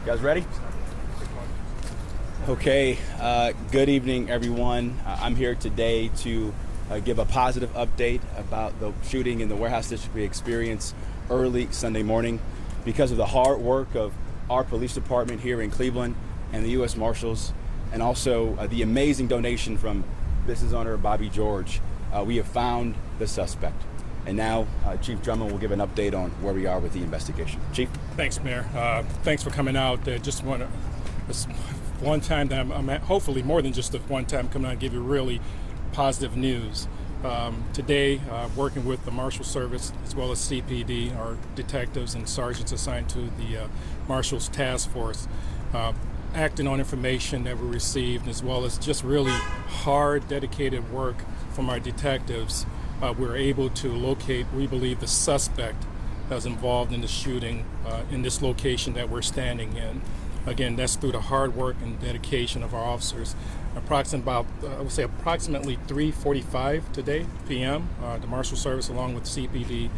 guys ready? Okay, good evening, everyone. I'm here today to give a positive update about the shooting in the warehouse district we experienced early Sunday morning. Because of the hard work of our police department here in Cleveland and the U.S. Marshals, and also the amazing donation from business owner Bobby George, we have found the suspect. And now Chief Drummond will give an update on where we are with the investigation. Chief? Thanks, Mayor. Thanks for coming out. Just want to, this one time that I'm at, hopefully more than just the one time coming out and give you really positive news. Today, working with the Marshal Service as well as CPD, our detectives and sergeants assigned to the Marshals Task Force, acting on information that we received, as well as just really hard, dedicated work from our detectives. We were able to locate, we believe, the suspect that was involved in the shooting in this location that we're standing in. Again, that's through the hard work and dedication of our officers. Approximately 3:45 today p.m., the Marshal Service, along with CPD,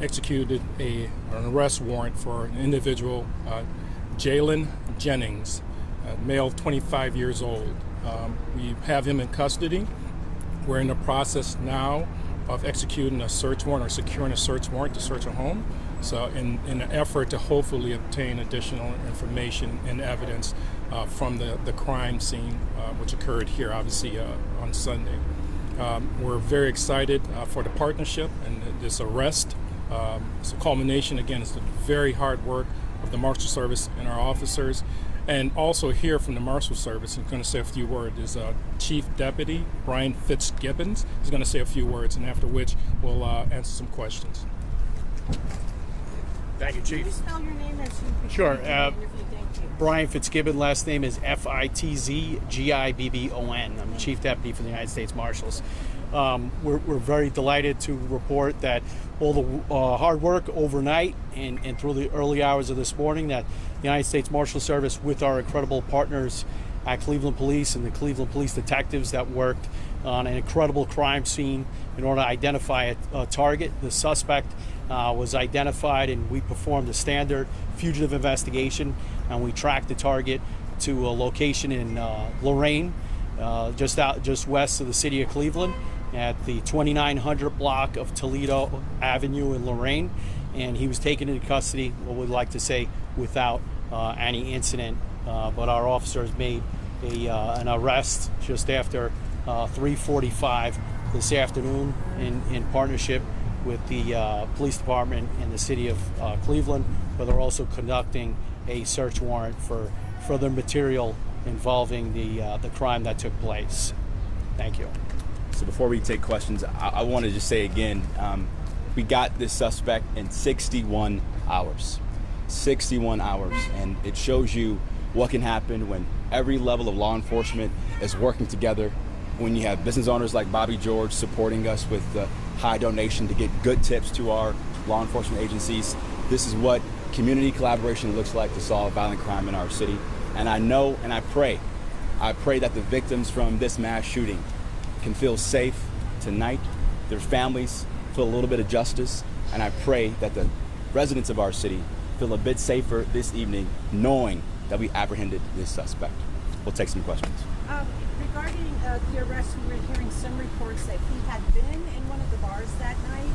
executed an arrest warrant for an individual, Jalen Jennings, male, 25 years old. We have him in custody. We're in the process now of executing a search warrant or securing a search warrant to search a home. So in an effort to hopefully obtain additional information and evidence from the crime scene, which occurred here, obviously, on Sunday. We're very excited for the partnership and this arrest. It's a culmination, again, it's the very hard work of the Marshal Service and our officers. And also here from the Marshal Service, I'm going to say a few words, is Chief Deputy Brian Fitzgibbons. He's going to say a few words, and after which we'll answer some questions. Thank you, Chief. Can you spell your name as you Sure. Thank you. Brian Fitzgibbon, last name is Fitzgibbon. I'm Chief Deputy for the United States Marshals. We're very delighted to report that all the hard work overnight and through the early hours of this morning, that the United States Marshal Service, with our incredible partners at Cleveland Police and the Cleveland Police detectives that worked on an incredible crime scene in order to identify a target. The suspect was identified, and we performed a standard fugitive investigation, and we tracked the target to a location in Lorain, just west of the city of Cleveland, at the 2900 block of Toledo Avenue in Lorain, and he was taken into custody, what we'd like to say, without any incident. But our officers made an arrest just after 3:45 this afternoon in partnership with the police department in the city of Cleveland, but they're also conducting a search warrant for further material involving the crime that took place. Thank you. So before we take questions, I want to just say again, we got this suspect in 61 hours. 61 hours, and it shows you what can happen when every level of law enforcement is working together, when you have business owners like Bobby George supporting us with the high donation to get good tips to our law enforcement agencies. This is what community collaboration looks like to solve violent crime in our city. And I know and I pray that the victims from this mass shooting can feel safe tonight. Their families feel a little bit of justice. And I pray that the residents of our city feel a bit safer this evening, knowing that we apprehended this suspect. We'll take some questions. Regarding the arrest, we were hearing some reports that he had been in one of the bars that night.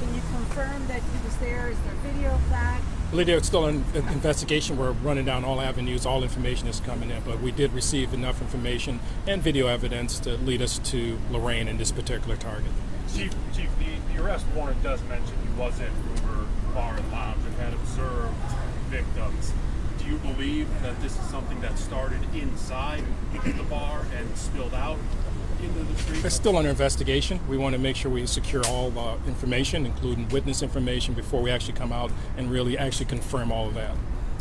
Can you confirm that he was there? Is there video of that? Lydia, it's still an investigation. We're running down all avenues. All information is coming in, but we did receive enough information and video evidence to lead us to Lorain and this particular target. Chief, the arrest warrant does mention he was in Hoover Bar and Lounge and had observed victims. Do you believe that this is something that started inside the bar and spilled out into the street? It's still under investigation. We want to make sure we secure all information, including witness information, before we actually come out and really actually confirm all of that.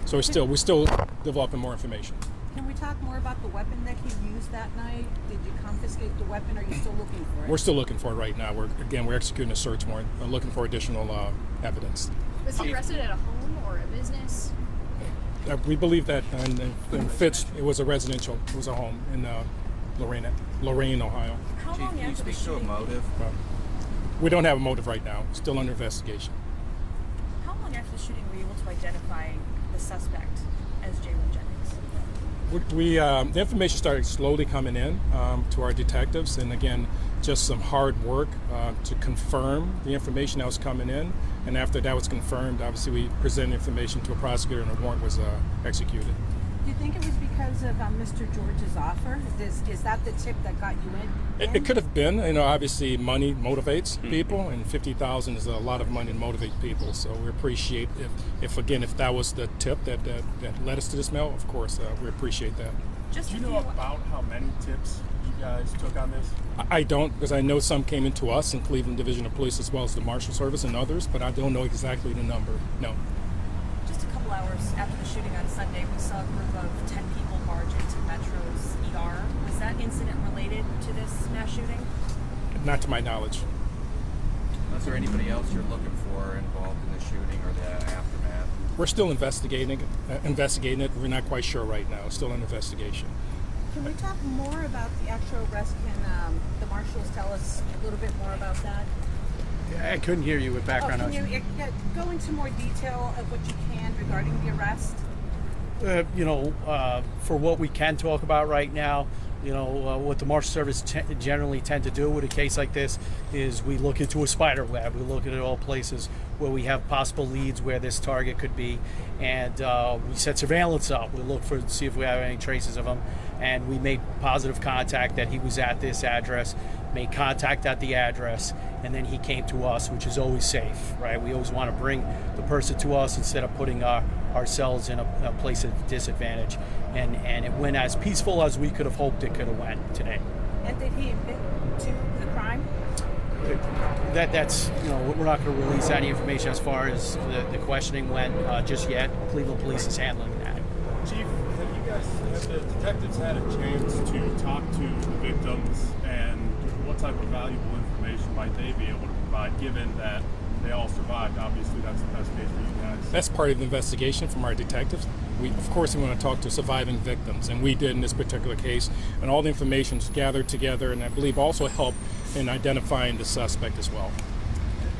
So we're still developing more information. Can we talk more about the weapon that he used that night? Did you confiscate the weapon? Are you still looking for it? We're still looking for it right now. We're executing a search warrant. We're looking for additional evidence. Was he arrested at a home or a business? We believe that in Fitz, it was a residential, it was a home in Lorain, Ohio. How long Can you after the speak to a shooting? motive? We don't have a motive right now. Still under investigation. How long after the shooting were you able to identify the suspect as Jalen Jennings? The information started slowly coming in to our detectives, and again, just some hard work to confirm the information that was coming in. And after that was confirmed, obviously we presented information to a prosecutor, and a warrant was executed. Do you think it was because of Mr. George's offer? Is that the tip that got you in? It could have been. Obviously money motivates people, and $50,000 is a lot of money to motivate people. So we appreciate if that was the tip that led us to this mail. Of course, we appreciate that. Do you know about how many tips you guys took on this? I don't, because I know some came into us in Cleveland Division of Police as well as the Marshal Service and others, but I don't know exactly the number. No. Just a couple hours after the shooting on Sunday, we saw a group of 10 people barge into Metro's ER. Was that incident related to this mass shooting? Not to my knowledge. Is there anybody else you're looking for involved in the shooting or the aftermath? We're still investigating it. We're not quite sure right now. It's still an investigation. Can we talk more about the actual arrest? Can the marshals tell us a little bit more about that? I couldn't hear you with background Can noise. you go into more detail of what you can regarding the arrest? For what we can talk about right now, what the Marshal Service generally tend to do with a case like this is we look into a spider web. We look at all places where we have possible leads where this target could be, and we set surveillance up. We look to see if we have any traces of him, and we made positive contact that he was at this address, made contact at the address, and then he came to us, which is always safe, right? We always want to bring the person to us instead of putting ourselves in a place of disadvantage. And it went as peaceful as we could have hoped it could have went today. And did he admit to the crime? That's we're not going to release any information as far as the questioning went just yet. Cleveland Police is handling that. Chief, have the detectives had a chance to talk to the victims, and what type of valuable information might they be able to provide, given that they all survived? Obviously, that's the best case for you guys. That's part of the investigation from our detectives. Of course, we want to talk to surviving victims, and we did in this particular case. And all the information's gathered together, and I believe also helped in identifying the suspect as well.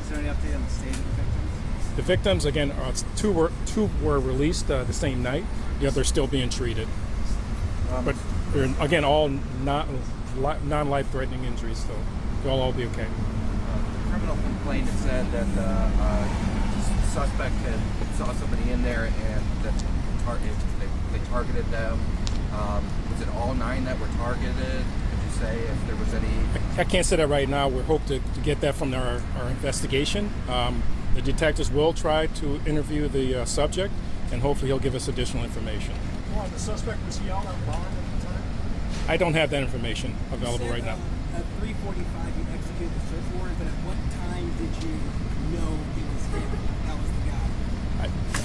Is there any update on the state of the victims? The victims, again, two were released the same night. The others still being treated. But they're, again, all non-life-threatening injuries, so they'll all be okay. The criminal complaint had said that the suspect saw somebody in there and that they targeted them. Was it all 9 that were targeted? Could you say if there was any? I can't say that right now. We hope to get that from our investigation. The detectives will try to interview the subject, and hopefully he'll give us additional information. Well, the suspect, was he out on bond at the time? I don't have that information available right now. At 3:45, you executed the search warrant, but at what time did you know it was him? That was the guy.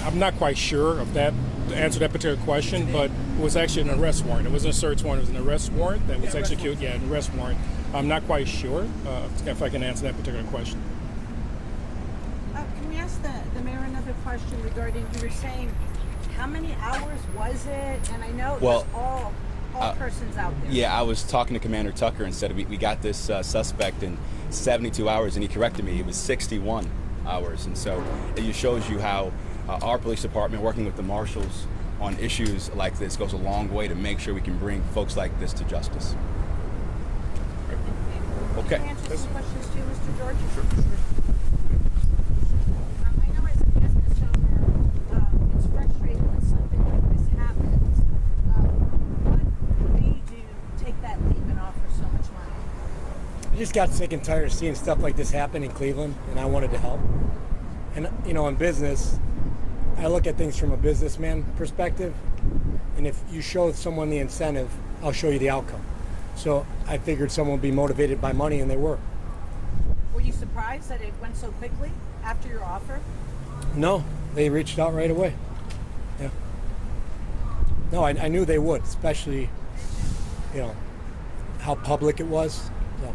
I'm not quite sure of that, to answer that particular question, but it was actually an arrest warrant. It wasn't a search warrant, it was an arrest warrant that was executed. Yeah, an arrest warrant. I'm not quite sure if I can answer that particular question. Can we ask the mayor another question regarding, you were saying, how many hours was it? And I know it was all persons out there. Yeah, I was talking to Commander Tucker and said we got this suspect in 72 hours, and he corrected me. It was 61 hours. And so it just shows you how our police department, working with the marshals on issues like this, goes a long way to make sure we can bring folks like this to justice. Okay. Can you answer some questions too, Mr. George? Sure. I know as a business owner, it's frustrating when something like this happens. What made you take that leap and offer so much money? I just got sick and tired of seeing stuff like this happen in Cleveland, and I wanted to help. And in business, I look at things from a businessman perspective, and if you show someone the incentive, I'll show you the outcome. So I figured someone would be motivated by money, and they were. Were you surprised that it went so quickly after your offer? No, they reached out right away. Yeah. No, I knew they would, especially, how public it was. So.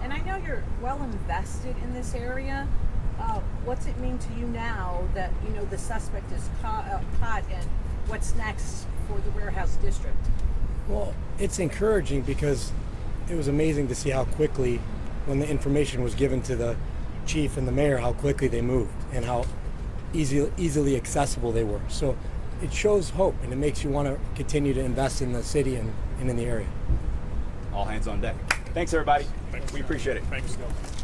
And I know you're well invested in this area. What's it mean to you now that the suspect is caught, and what's next for the Warehouse District? Well, it's encouraging because it was amazing to see how quickly, when the information was given to the chief and the mayor, how quickly they moved and how easily accessible they were. So it shows hope, and it makes you want to continue to invest in the city and in the area. All hands on deck. Thanks, everybody. We appreciate it. Thanks, Scott.